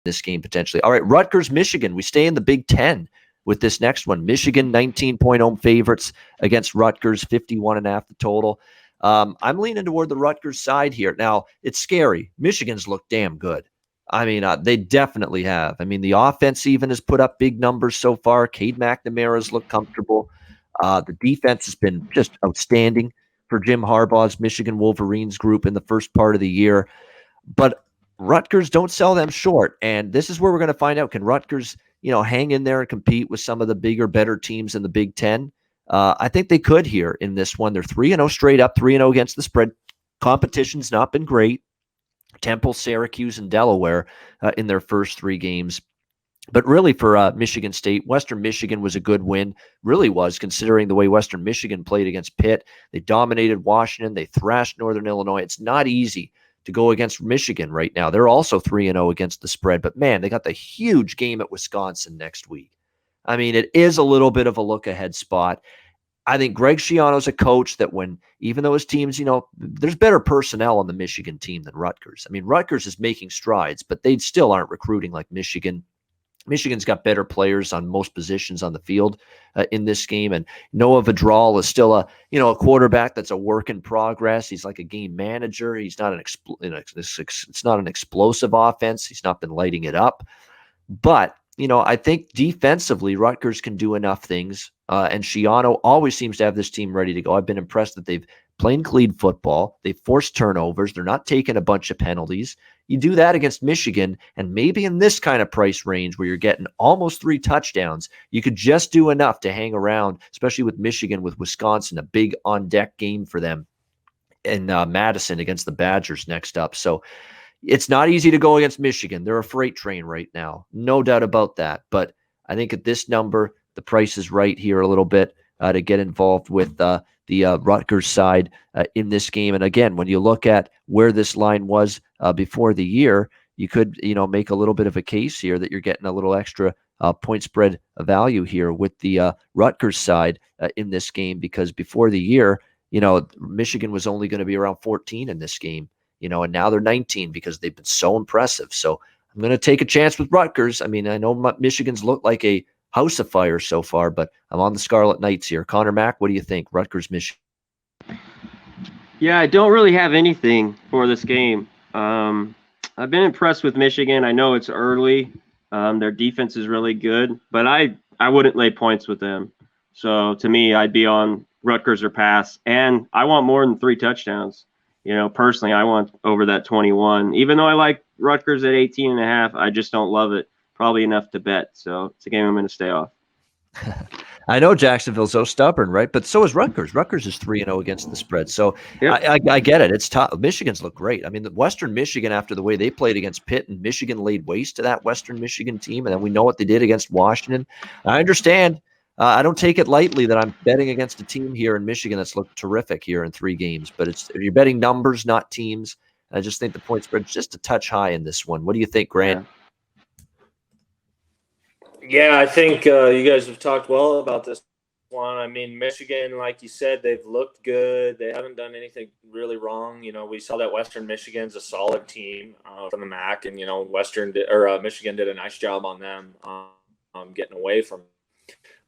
this game potentially. All right, Rutgers, Michigan. We stay in the Big Ten with this next one. Michigan, 19-point home favorites against Rutgers, 51.5 the total. I'm leaning toward the Rutgers side here. Now, it's scary. Michigan's looked damn good. I mean, they definitely have. I mean, the offense even has put up big numbers so far. Cade McNamara's looked comfortable. The defense has been just outstanding for Jim Harbaugh's Michigan Wolverines group in the first part of the year. But Rutgers don't sell them short. And this is where we're going to find out, can Rutgers, hang in there and compete with some of the bigger, better teams in the Big Ten? I think they could here in this one. They're 3-0 straight up, 3-0 against the spread. Competition's not been great. Temple, Syracuse, and Delaware in their first 3 games. But really for Michigan State, Western Michigan was a good win. Really was, considering the way Western Michigan played against Pitt. They dominated Washington. They thrashed Northern Illinois. It's not easy to go against Michigan right now. They're also 3-0 against the spread. But, man, they got the huge game at Wisconsin next week. I mean, it is a little bit of a look-ahead spot. I think Greg Schiano's a coach that even though his teams, there's better personnel on the Michigan team than Rutgers. I mean, Rutgers is making strides, but they still aren't recruiting like Michigan. Michigan's got better players on most positions on the field in this game. And Noah Vidral is still a quarterback that's a work in progress. He's like a game manager. He's not it's not an explosive offense. He's not been lighting it up. But, I think defensively, Rutgers can do enough things. And Schiano always seems to have this team ready to go. I've been impressed that they've played clean football. They've forced turnovers. They're not taking a bunch of penalties. You do that against Michigan, and maybe in this kind of price range where you're getting almost 3 touchdowns, you could just do enough to hang around, especially with Michigan, with Wisconsin, a big on-deck game for them in Madison against the Badgers next up. So it's not easy to go against Michigan. They're a freight train right now. No doubt about that. But I think at this number, the price is right here a little bit to get involved with the Rutgers side in this game. And again, when you look at where this line was before the year, you could, make a little bit of a case here that you're getting a little extra point spread value here with the Rutgers side in this game, because before the year, Michigan was only going to be around 14 in this game, and now they're 19 because they've been so impressive. So I'm going to take a chance with Rutgers. I mean, I know Michigan's looked like a house of fire so far, but I'm on the Scarlet Knights here. Connor Mack, what do you think? Rutgers, Michigan. Yeah, I don't really have anything for this game. I've been impressed with Michigan. I know it's early. Their defense is really good, but I wouldn't lay points with them. So to me, I'd be on Rutgers or pass, and I want more than 3 touchdowns. Personally, I want over that 21. Even though I like Rutgers at 18.5, I just don't love it. Probably enough to bet. So it's a game I'm going to stay off. I know Jacksonville's so stubborn, right? But so is Rutgers. Rutgers is 3-0 against the spread. So yep. I get it. It's tough. Michigan's look great. I mean, the Western Michigan, after the way they played against Pitt, and Michigan laid waste to that Western Michigan team, and then we know what they did against Washington. I understand. I don't take it lightly that I'm betting against a team here in Michigan that's looked terrific here in 3 games. But you're betting numbers, not teams. I just think the point spread's just a touch high in this one. What do you think, Grant? Yeah, I think you guys have talked well about this one. I mean, Michigan, like you said, they've looked good. They haven't done anything really wrong. We saw that Western Michigan's a solid team from the MAC, and Michigan did a nice job on them getting away from.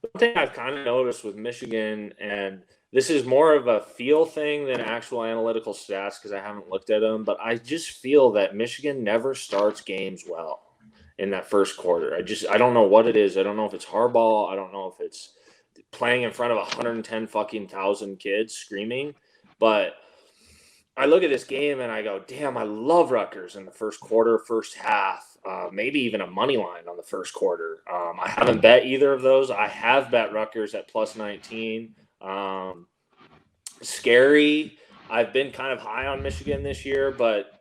One thing I've kind of noticed with Michigan, and this is more of a feel thing than actual analytical stats because I haven't looked at them, but I just feel that Michigan never starts games well in that first quarter. I don't know what it is. I don't know if it's Harbaugh. I don't know if it's playing in front of 110,000 kids screaming. But I look at this game and I go, damn, I love Rutgers in the first quarter, first half, maybe even a money line on the first quarter. I haven't bet either of those. I have bet Rutgers at plus 19. Scary. I've been kind of high on Michigan this year, but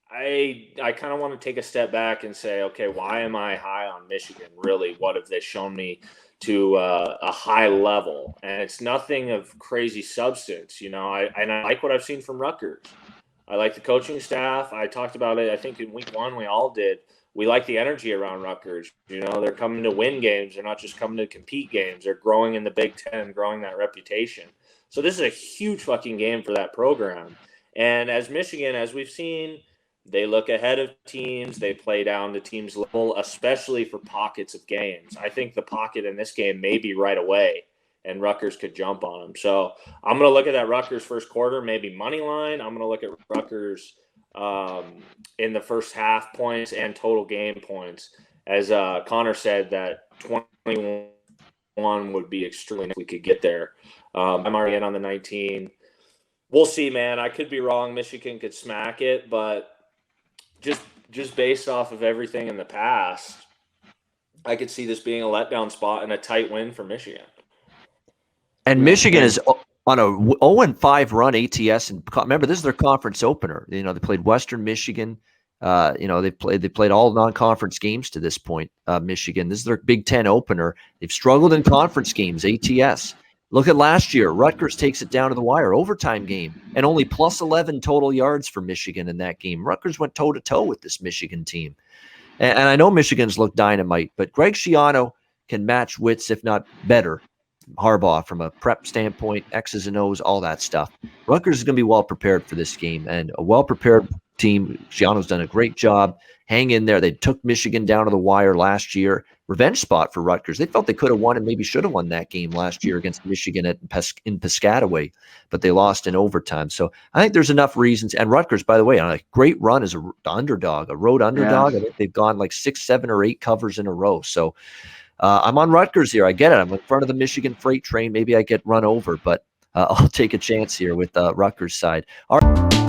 I kind of want to take a step back and say, okay, why am I high on Michigan? Really, what have they shown me to a high level? And it's nothing of crazy substance, I like what I've seen from Rutgers. I like the coaching staff. I talked about it, I think in week 1 we all did. We like the energy around Rutgers. They're coming to win games. They're not just coming to compete games. They're growing in the Big Ten, growing that reputation. So this is a huge fucking game for that program. And as Michigan, as we've seen, They look ahead of teams. They play down to teams' level, especially for pockets of games. I think the pocket in this game may be right away, and Rutgers could jump on them. So I'm going to look at that Rutgers first quarter, maybe money line. I'm going to look at Rutgers in the first half points and total game points. As Connor said, that 21 would be extremely nice if we could get there. I'm already in on the 19. We'll see, man. I could be wrong. Michigan could smack it, but just based off of everything in the past, I could see this being a letdown spot and a tight win for Michigan. And Michigan is on a 0-5 run ATS, and remember, this is their conference opener. They played Western Michigan. They played all non-conference games to this point. Michigan, this is their Big Ten opener. They've struggled in conference games, ATS. Look at last year. Rutgers takes it down to the wire, overtime game, and only plus 11 total yards for Michigan in that game. Rutgers went toe-to-toe with this Michigan team. And I know Michigan's looked dynamite, but Greg Schiano can match wits, if not better, Harbaugh from a prep standpoint, X's and O's, all that stuff. Rutgers is going to be well prepared for this game, and a well-prepared team. Schiano's done a great job. Hang in there. They took Michigan down to the wire last year. Revenge spot for Rutgers. They felt they could have won and maybe should have won that game last year against Michigan in Piscataway, but they lost in overtime. So I think there's enough reasons. And Rutgers, by the way, on a great run as an underdog, a road underdog. Yeah. I think they've gone like 6, 7, or 8 covers in a row. So I'm on Rutgers here. I get it. I'm in front of the Michigan freight train. Maybe I get run over, but I'll take a chance here with Rutgers side. All right.